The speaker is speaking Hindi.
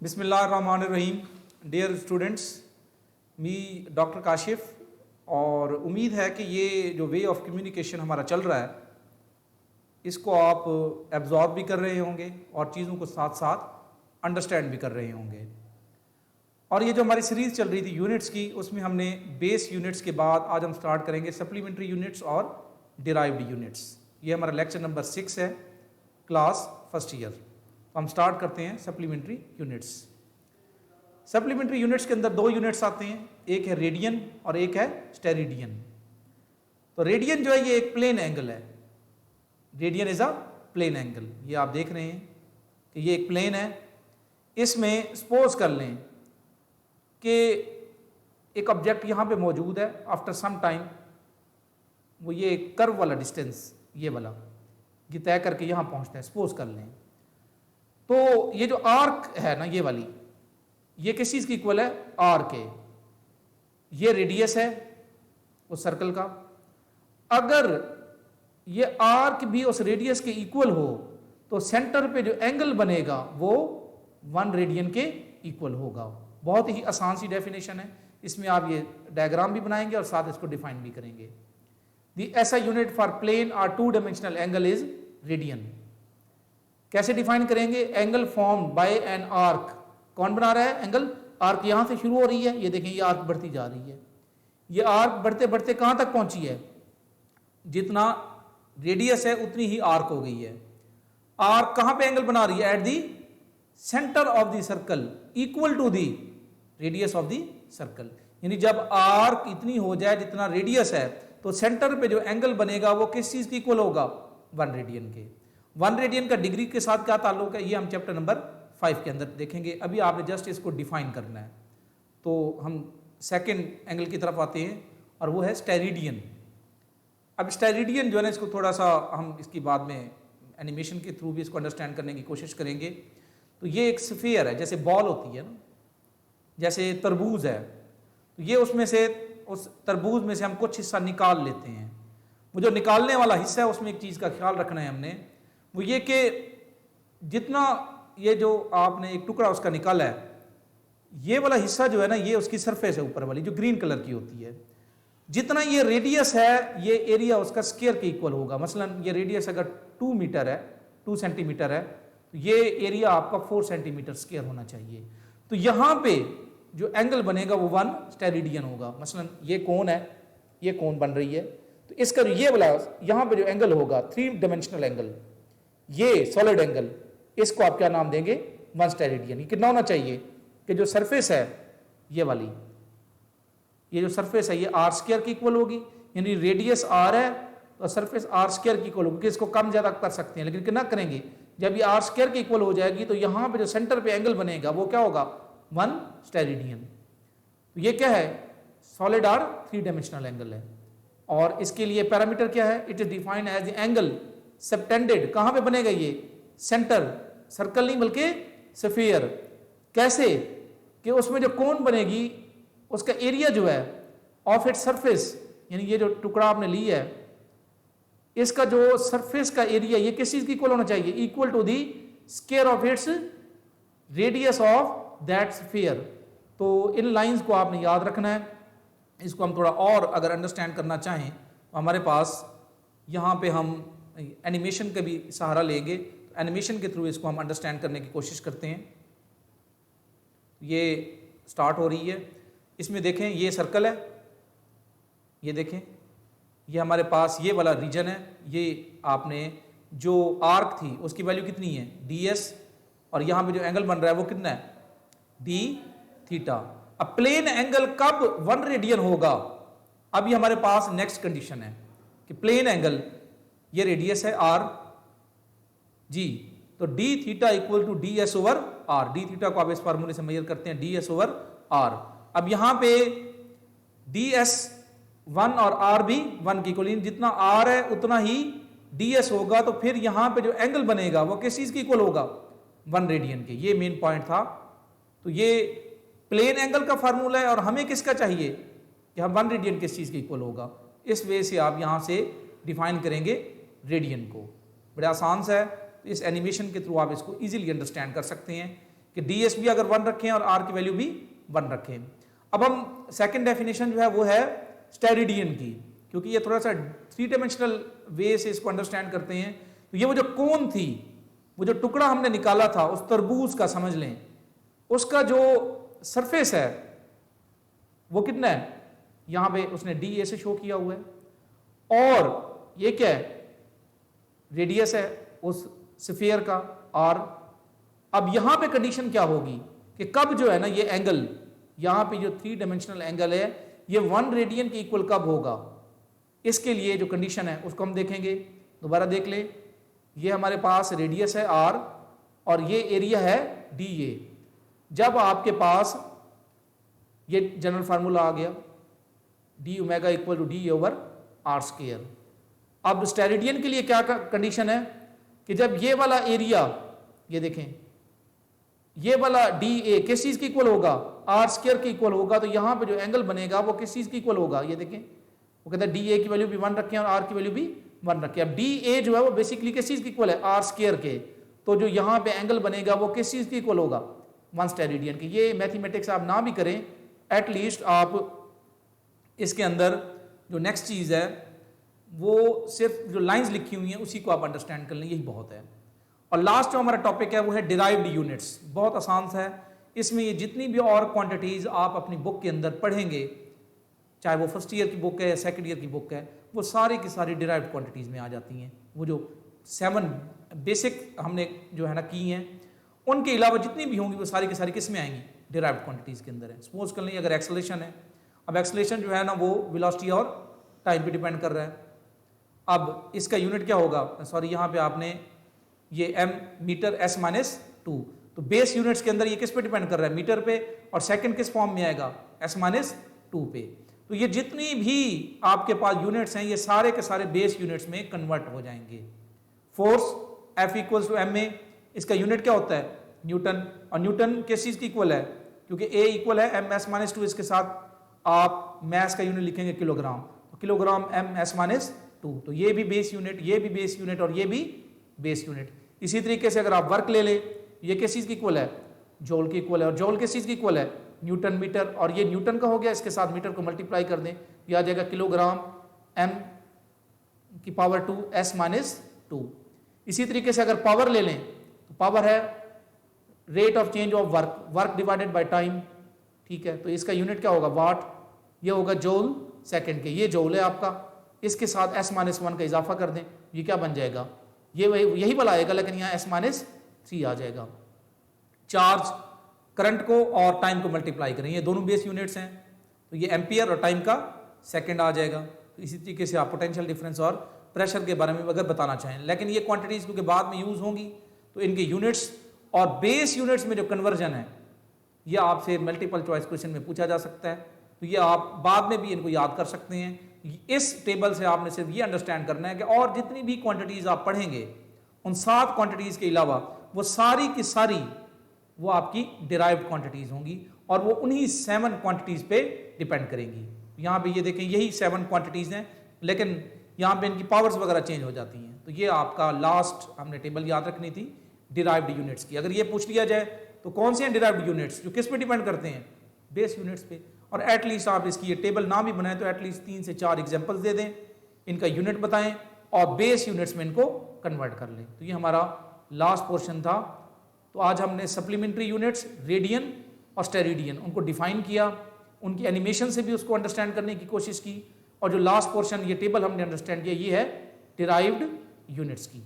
बिस्मिल्लाहिर्रहमानिर्रहीम। डियर स्टूडेंट्स, मी डॉक्टर काशिफ, और उम्मीद है कि ये जो वे ऑफ कम्युनिकेशन हमारा चल रहा है इसको आप एब्जॉर्ब भी कर रहे होंगे और चीज़ों को साथ साथ अंडरस्टैंड भी कर रहे होंगे। और ये जो हमारी सीरीज़ चल रही थी यूनिट्स की, उसमें हमने बेस यूनिट्स के बाद आज हम स्टार्ट करेंगे सप्लीमेंट्री यूनिट्स और डिराइव्ड यूनिट्स। ये हमारा लेक्चर नंबर 6 है, क्लास फर्स्ट ईयर। तो हम स्टार्ट करते हैं सप्लीमेंट्री यूनिट्स। सप्लीमेंट्री यूनिट्स के अंदर दो यूनिट्स आते हैं, एक है रेडियन और एक है स्टेरिडियन। तो रेडियन जो है ये एक प्लेन एंगल है, radian is a plane angle. ये आप देख रहे हैं कि ये एक प्लेन है। इसमें सपोज कर लें कि एक ऑब्जेक्ट यहाँ पे मौजूद है, आफ्टर सम टाइम वो ये कर्व वाला डिस्टेंस ये वाला ये तय करके यहाँ पहुँचता है, सपोज कर लें। तो ये जो आर्क है ना, ये वाली, ये किस चीज़ की इक्वल है? आर के। ये रेडियस है उस सर्कल का। अगर ये आर्क भी उस रेडियस के इक्वल हो तो सेंटर पे जो एंगल बनेगा वो 1 रेडियन के इक्वल होगा। बहुत ही आसान सी डेफिनेशन है। इसमें आप ये डायग्राम भी बनाएंगे और साथ इसको डिफाइन भी करेंगे। The SI unit for plane और 2 डायमेंशनल एंगल इज रेडियन। कैसे डिफाइन करेंगे? Angle formed by an arc. कौन बना रहा है एंगल? आर्क यहां से शुरू हो रही है, ये देखें, ये आर्क बढ़ती जा रही है। ये आर्क बढ़ते बढ़ते कहां तक पहुंची है? जितना रेडियस है उतनी ही आर्क हो गई है। आर्क कहां पे एंगल बना रही है? At the centre of the circle equal to the radius of the circle. यानी जब आर्क इतनी हो जाए जितना रेडियस है तो सेंटर पे जो एंगल बनेगा वो किस चीज की इक्वल होगा? 1 रेडियन के। 1 रेडियन का डिग्री के साथ क्या ताल्लुक है, ये हम चैप्टर नंबर 5 के अंदर देखेंगे। अभी आपने जस्ट इसको डिफाइन करना है। तो हम सेकंड एंगल की तरफ आते हैं और वो है स्टेरिडियन। अब स्टेरिडियन जो है ना, इसको थोड़ा सा हम इसकी बाद में एनिमेशन के थ्रू भी इसको अंडरस्टैंड करने की कोशिश करेंगे। तो ये एक स्फीयर है, जैसे बॉल होती है ना, जैसे तरबूज है। तो ये उसमें से, उस तरबूज में से हम कुछ हिस्सा निकाल लेते हैं। वो जो निकालने वाला हिस्सा है उसमें एक चीज़ का ख्याल रखना है हमने, वो ये कि जितना ये जो आपने एक टुकड़ा उसका निकाला है, ये वाला हिस्सा जो है ना, ये उसकी सरफेस है ऊपर वाली जो ग्रीन कलर की होती है। जितना ये रेडियस है, ये एरिया उसका स्क्वायर के इक्वल होगा। मसलन ये रेडियस अगर 2 मीटर है, 2 सेंटीमीटर है, तो ये एरिया आपका 4 सेंटीमीटर स्क्वायर होना चाहिए। तो यहाँ पे जो एंगल बनेगा वो 1 स्टेरिडियन होगा। मसलन ये कोन है, ये कोन बन रही है, तो इसका जो ये वाला यहाँ पे जो एंगल होगा 3 डायमेंशनल एंगल, ये सॉलिड एंगल, इसको आप क्या नाम देंगे? 1 स्टेरिडियन। ये कितना होना चाहिए कि जो सरफेस है ये वाली, ये जो सरफेस है ये आर स्क्वायर की इक्वल होगी। यानी रेडियस आर है तो सरफेस आर स्क्वायर की इक्वल होगी। इसको कम ज्यादा कर सकते हैं, लेकिन कितना करेंगे? जब ये आर स्क्वायर की इक्वल हो जाएगी तो यहाँ पे जो सेंटर पे एंगल बनेगा वो क्या होगा? 1 स्टेरिडियन। तो ये क्या है? सॉलिड आर 3 डायमेंशनल एंगल है। और इसके लिए पैरामीटर क्या है? It is defined as the angle subtended. कहां पे बनेगा ये? सेंटर, सर्कल नहीं बल्कि स्फीयर। कैसे? कि उसमें जो कोन बनेगी उसका एरिया जो है ऑफ इट सरफेस, यानी ये जो टुकड़ा आपने लिया है इसका जो सरफेस का एरिया, ये किस चीज की इक्वल होना चाहिए? Equal to the square of its radius of that sphere. तो इन लाइंस को आपने याद रखना है। इसको हम थोड़ा और अगर अंडरस्टैंड करना चाहें तो हमारे पास यहाँ पे हम एनिमेशन का भी सहारा लेंगे। एनिमेशन के थ्रू इसको हम अंडरस्टैंड करने की कोशिश करते हैं। ये स्टार्ट हो रही है। इसमें देखें, ये सर्कल है, ये देखें, ये हमारे पास ये वाला रीजन है। ये आपने जो आर्क थी उसकी वैल्यू कितनी है? ds। और यहाँ पे जो एंगल बन रहा है वो कितना है? d theta. अब प्लेन एंगल कब 1 रेडियन होगा? अभी हमारे पास नेक्स्ट कंडीशन है कि प्लेन एंगल, ये रेडियस है r जी, तो d theta equal to ds over r। d theta को आप इस फार्मूले से मेजर करते हैं, ds ओवर r। अब यहां पे ds 1 और r भी 1 की इक्वल, जितना r है उतना ही ds होगा। तो फिर यहां पे जो एंगल बनेगा वो किस चीज की इक्वल होगा? 1 रेडियन के। ये मेन पॉइंट था। तो ये प्लेन एंगल का फार्मूला है और हमें किसका चाहिए कि हम 1 रेडियन किस चीज की इक्वल होगा। इस वे से आप यहां से डिफाइन करेंगे रेडियन को। बड़ा आसान सा है। इस एनिमेशन के थ्रू आप इसको इजीली अंडरस्टैंड कर सकते हैं कि ds भी अगर 1 रखें और r की वैल्यू भी 1 रखें। अब हम सेकंड डेफिनेशन जो है वो है स्टेरिडियन की, क्योंकि ये थोड़ा सा 3 डायमेंशनल वे से इसको अंडरस्टैंड करते हैं। तो ये वो जो कोन थी, वो जो टुकड़ा हमने निकाला था उस तरबूज का समझ लें, उसका जो सरफेस है वो कितना है, यहां पे उसने डी ए से शो किया हुआ है, और ये क्या है, रेडियस है उस स्फीयर का आर। अब यहां पे कंडीशन क्या होगी कि कब जो है ना ये एंगल, यहां पे जो 3 डायमेंशनल एंगल है ये 1 रेडियन के इक्वल कब होगा, इसके लिए जो कंडीशन है उसको हम देखेंगे। दोबारा देख ले, ये हमारे पास रेडियस है आर और ये एरिया है डी ए। जब आपके पास ये जनरल फार्मूला आ गया, D omega equal to D over R square. अब स्टेरिडियन के लिए क्या कंडीशन है कि जब ये वाला एरिया, ये देखें, ये वाला डी ए किस चीज के इक्वल होगा, आर स्क्वायर के इक्वल होगा, तो यहां पे जो एंगल बनेगा वो किस चीज के इक्वल होगा, ये देखें, वो कहता है डी ए की वैल्यू भी 1 रखें और आर की वैल्यू भी 1 रखें। अब डी ए जो है वो बेसिकली किस चीज के इक्वल है, आर स्क्वायर के, तो जो यहां पे एंगल बनेगा वो किस चीज के इक्वल होगा, 1 स्टेरिडियन के। ये मैथमेटिक्स आप ना भी करें, एटलीस्ट आप इसके अंदर जो नेक्स्ट चीज है वो सिर्फ जो लाइंस लिखी हुई हैं उसी को आप अंडरस्टैंड कर लें, यही बहुत है। और लास्ट जो हमारा टॉपिक है वो है डिराइव्ड यूनिट्स। बहुत आसान सा है, इसमें ये जितनी भी और क्वांटिटीज आप अपनी बुक के अंदर पढ़ेंगे, चाहे वो फर्स्ट ईयर की बुक है या सेकंड ईयर की बुक है, वो सारी की सारी डिराइव्ड क्वांटिटीज में आ जाती हैं। वो जो 7 बेसिक हमने जो है ना की हैं, उनके अलावा जितनी भी होंगी वो सारी की सारी किस में आएंगी, डिराइव्ड क्वांटिटीज के अंदर है। सपोज कर लें अगर एक्सेलरेशन है, अब एक्सेलरेशन जो है ना वो वेलोसिटी और टाइम पे डिपेंड कर रहा है। अब इसका यूनिट क्या होगा, सॉरी यहाँ पे आपने ये m मीटर s माइनस 2, तो बेस यूनिट्स के अंदर ये किस पे डिपेंड कर रहा है, मीटर पे, और सेकंड किस फॉर्म में आएगा, s माइनस 2 पे। तो ये जितनी भी आपके पास यूनिट्स हैं ये सारे के सारे बेस यूनिट्स में कन्वर्ट हो जाएंगे। Force F equals to M A, इसका यूनिट क्या होता है, न्यूटन, और न्यूटन किस चीज की इक्वल है, क्योंकि A इक्वल है m s माइनस 2, इसके साथ आप मैस का यूनिट लिखेंगे किलोग्राम, तो किलोग्राम m s माइनस 2, तो ये भी बेस यूनिट, ये भी बेस यूनिट और ये भी बेस यूनिट। इसी तरीके से अगर आप वर्क ले ले, ये किस चीज की इक्वल है, जॉल की इक्वल है, और जॉल किस चीज की इक्वल है, न्यूटन मीटर, और ये न्यूटन का हो गया, इसके साथ मीटर को मल्टीप्लाई कर दें, ये आ जाएगा किलोग्राम m की पावर 2 s माइनस 2। इसी तरीके से अगर पावर ले लें तो पावर है rate of change of work, work divided by time, ठीक है, तो इसका यूनिट क्या होगा, वाट, ये होगा जूल सेकंड के, ये जूल है आपका, इसके साथ s माइनस 1 का इजाफा कर दें, ये क्या बन जाएगा, ये यही वाला आएगा, लेकिन यहाँ s माइनस 3 आ जाएगा। चार्ज, करंट को और टाइम को मल्टीप्लाई करें, ये दोनों बेस यूनिट्स हैं, तो ये एम्पियर और टाइम का सेकंड आ जाएगा। तो इसी तरीके से आप पोटेंशियल डिफरेंस और प्रेशर के बारे में अगर बताना चाहें, लेकिन ये क्वांटिटीज क्योंकि बाद में यूज होंगी तो इनके यूनिट्स और बेस यूनिट्स में जो कन्वर्जन है ये आपसे मल्टीपल चॉइस क्वेश्चन में पूछा जा सकता है, तो ये आप बाद में भी इनको याद कर सकते हैं। इस टेबल से आपने सिर्फ ये अंडरस्टैंड करना है कि और जितनी भी क्वांटिटीज आप पढ़ेंगे उन 7 क्वांटिटीज के अलावा वो सारी की सारी वो आपकी डिराइव्ड क्वांटिटीज होंगी और वो उन्हीं 7 क्वांटिटीज पे डिपेंड करेंगी। यहाँ पे ये देखें यही 7 क्वांटिटीज हैं, लेकिन यहाँ पे इनकी पावर्स वगैरह चेंज हो जाती हैं। तो ये आपका लास्ट हमने टेबल याद रखनी थी डिराइव्ड यूनिट्स की। अगर ये पूछ लिया जाए तो कौन से हैं डिराइव्ड यूनिट्स जो किस पे डिपेंड करते हैं, बेस यूनिट्स पे, और एटलीस्ट आप इसकी ये टेबल ना भी बनाएं तो एटलीस्ट 3 से 4 एग्जांपल्स दे दें, इनका यूनिट बताएं और बेस यूनिट्स में इनको कन्वर्ट कर लें। तो ये हमारा लास्ट पोर्शन था। तो आज हमने सप्लीमेंट्री यूनिट्स, रेडियन और स्टेरिडियन, उनको डिफाइन किया, उनकी एनिमेशन से भी उसको अंडरस्टैंड करने की कोशिश की, और जो लास्ट पोर्शन ये टेबल हमने अंडरस्टैंड किया ये है डिराइव्ड यूनिट्स की।